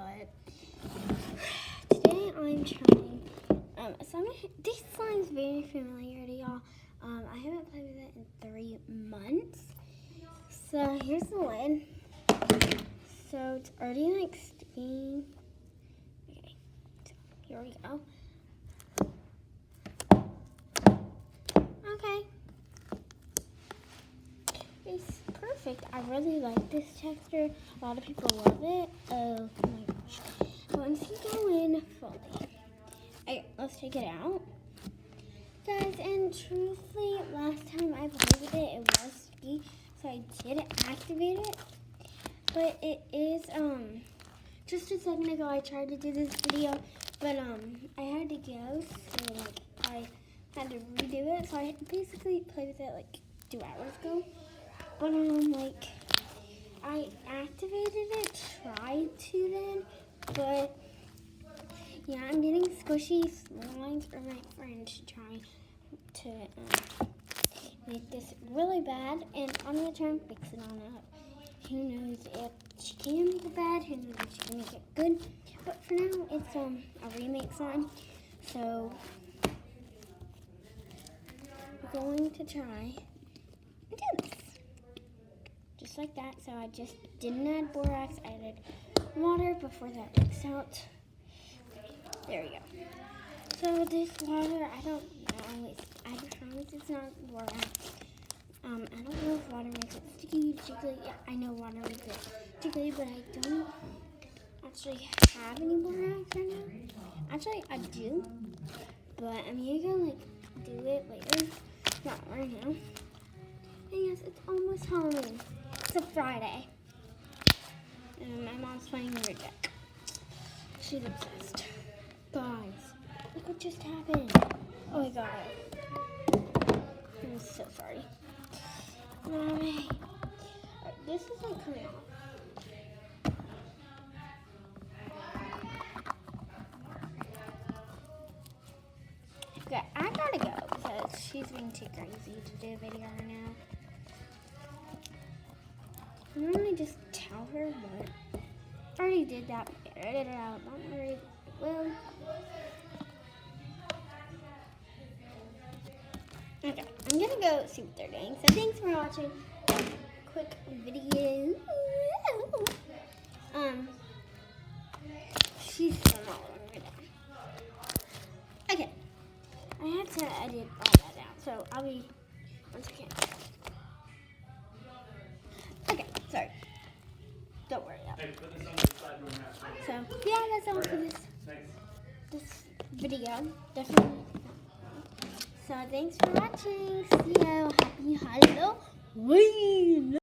but today I'm trying this slime's very familiar to y'all. I haven't played with it in 3 months. So here's the lid. So it's already like sticking. Okay, so here we go. Okay. It's perfect. I really like this texture. A lot of people love it. Oh my gosh. Once you go in fully. Okay, let's take it out. Guys, and truthfully, last time I played with it, it was sticky. So I did activate it. But it is, just a second ago I tried to do this video. But, I had to go. So, like, I had to redo it. So I basically played with it, like, 2 hours ago. But, like, I activated it, tried to then, but, yeah, I'm getting squishy slimes for my friend to try to make this really bad, and I'm going to try and fix it on up. Who knows if she can make it bad, who knows if she can make it good, but for now, it's a remake slime, so I'm going to try and do this. Just like that. So I just didn't add borax. I added water before that mixed out. There we go. So this water, I don't know. I promise it's not borax. I don't know if water makes it sticky, jiggly. Yeah, I know water makes it jiggly, but I don't actually have any borax right now. Actually, I do, but I'm gonna like do it later. Not right now. And yes, it's almost Halloween. It's a Friday. And my mom's playing Weird Deck. She's obsessed. Guys, look what just happened. Oh my god. I'm so sorry. Alright, this is like coming off. Okay, I gotta go because she's being too crazy to do a video right now. I normally just tell her, but I already did that. Edit it out. Don't worry. Well, okay. I'm gonna go see what they're doing. So thanks for watching. Quick video. She's still not right now. Okay. I had to edit all that out, so I'll be once again. Okay, sorry. Don't worry about it. So yeah, that's all for this video. Definitely. So thanks for watching. See you. Happy Halloween.